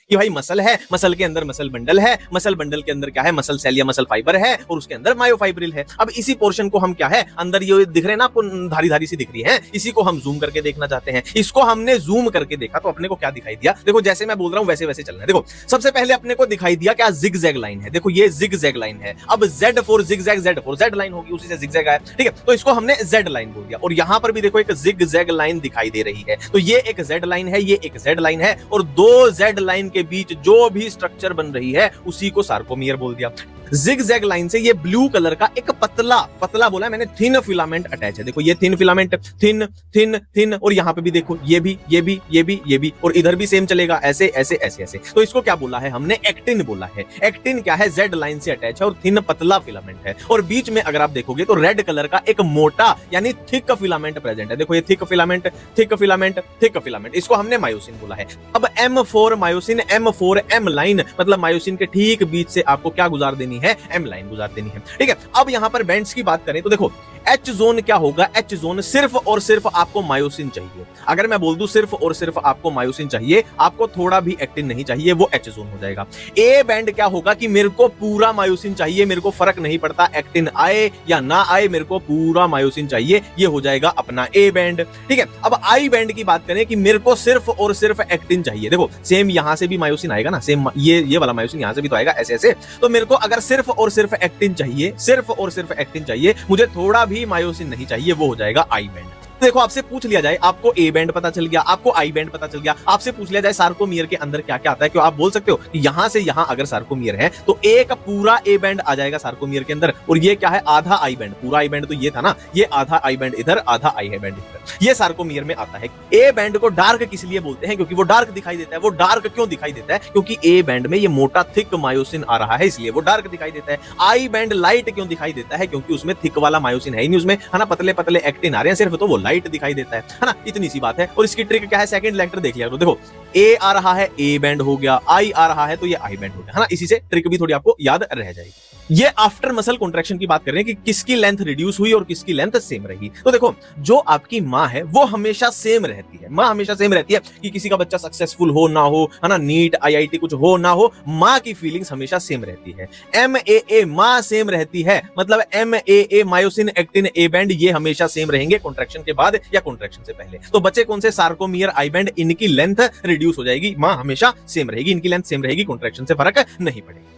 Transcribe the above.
कि भाई मसल है, मसल के अंदर मसल बंडल है, मसल बंडल के अंदर क्या है, मसल सेल या मसल फाइबर है, और उसके अंदर मायोफाइब्रिल है। अब इसी पोर्शन को हम क्या है, अंदर ये दिख रहे हैं ना आपको, धारी धारी सी दिख रही है, इसी को हम जूम करके देखना चाहते हैं। इसको हमने जूम करके देखा तो अपने को क्या दिखाई दिया, देखो जैसे मैं बोल रहा हूं वैसे वैसे चलना है। देखो सबसे पहले अपने को दिखाई दिया क्या, जिगजैग लाइन है। देखो ये जिगजैग लाइन है। अब Z for zigzag, Z for Z line होगी, उसी से जिगजैग आया, ठीक है। तो इसको हमने Z लाइन बोल दिया। और यहां पर भी देखो एक जिगजैग लाइन दिखाई दे रही है। तो ये एक Z लाइन है, ये एक Z लाइन है, और दो Z लाइन के बीच जो भी स्ट्रक्चर बन रही है उसी को सार्कोमियर बोल दिया। जिगजैग लाइन से ये ब्लू कलर का एक पतला पतला बोला मैंने, थिन फिलामेंट अटैच है। देखो ये thin filament, thin thin thin, और यहां पे भी देखो ये भी ये भी ये भी ये भी, और इधर भी सेम चलेगा, ऐसे ऐसे ऐसे ऐसे। तो इसको क्या बोला है हमने, एक्टिन बोला है। एक्टिन क्या है, जेड लाइन से अटैच है और थिन पतला फिलामेंट है। और बीच में अगर आप देखोगे तो रेड कलर का एक मोटा यानी थिक फिलामेंट प्रेजेंट है। देखो ये thick filament, thick filament, thick filament, इसको हमने मायोसिन बोला है। अब M4 myosin, M4 M line, मतलब मायोसिन के ठीक बीच से आपको क्या गुजार देनी है, M लाइन गुजार देनी है, ठीक है। अब यहां पर बैंड्स की बात करें तो देखो H जोन क्या होगा, H जोन सिर्फ और सिर्फ आपको मायोसिन चाहिए। अगर मैं बोल दूं सिर्फ और सिर्फ आपको मायोसिन चाहिए, आपको थोड़ा भी एक्टिन नहीं चाहिए, वो H जोन हो जाएगा। A बैंड क्या होगा कि मेरे को पूरा मायोसिन चाहिए, मेरे को फर्क नहीं पड़ता एक्टिन आए या ना आए, मेरे को पूरा मायोसिन चाहिए, ये हो जाएगा अपना A बैंड, ठीक है। अब I बैंड की बात करें कि मेरे को सिर्फ और सिर्फ एक्टिन चाहिए। देखो सेम यहां से भी मायोसिन आएगा ना, सेम ये वाला मायोसिन यहां से भी तो आएगा, ऐसे ऐसे। तो मेरे को अगर सिर्फ और सिर्फ एक्टिन चाहिए, सिर्फ और सिर्फ एक्टिन चाहिए, मुझे थोड़ा भी मायोसिन नहीं चाहिए, वो हो जाएगा आई बैंड। देखो आपसे पूछ लिया जाए, आपको ए बैंड पता चल गया, आपको आई बैंड पता चल गया, आपसे पूछ लिया जाए सार्कोमियर के अंदर क्या क्या आता है, क्यों आप बोल सकते हो कि यहां से यहां अगर सार्कोमियर है तो ए का पूरा ए बैंड आ जाएगा सार्कोमियर के अंदर, और ये क्या है, आधा आई बैंड। पूरा आई बैंड तो ये था ना, ये आधा आई बैंड इधर, आधा आई है बैंड इधर, ये सार्कोमियर में आता है। ए बैंड को डार्क किस लिए बोलते हैं, क्योंकि वो डार्क दिखाई देता है। वो डार्क क्यों दिखाई देता है, क्योंकि ए बैंड में ये मोटा थिक मायोसिन आ रहा है, इसलिए वो डार्क दिखाई देता है। आई बैंड लाइट क्यों दिखाई देता है, क्योंकि उसमें थिक वाला मायोसिन है ही नहीं, उसमें है ना पतले पतले एक्टिन आ रहे हैं सिर्फ, तो वो लाइट दिखाई देता है ना, इतनी सी बात है। और इसकी ट्रिक क्या है, सेकंड लेक्चर देख लिया तो देखो ए आ रहा है ए बैंड हो गया, आई आ रहा है तो ये आई बैंड हो गया, है ना। इसी से ट्रिक भी थोड़ी आपको याद रह जाएगी। ये आफ्टर मसल कॉन्ट्रैक्शन की बात कर रहे हैं कि किसकी लेंथ रिड्यूस हुई और किसकी लेंथ सेम रही। तो देखो जो आपकी माँ है वो हमेशा सेम रहती है, माँ हमेशा सेम रहती है, कि किसी का बच्चा सक्सेसफुल हो ना हो, है ना, नीट IIT कुछ हो ना हो, माँ की फीलिंग्स हमेशा सेम रहती है। MAA माँ सेम रहती है, मतलब MAA myosin actin A band ये हमेशा सेम रहेंगे कॉन्ट्रैक्शन के बाद या कॉन्ट्रैक्शन से पहले। तो बच्चे कौन से, सार्कोमियर आई बैंड, इनकी लेंथ रिड्यूस हो जाएगी, माँ हमेशा सेम रहेगी, इनकी लेंथ सेम रहेगी, कॉन्ट्रैक्शन से फर्क नहीं पड़ेगा।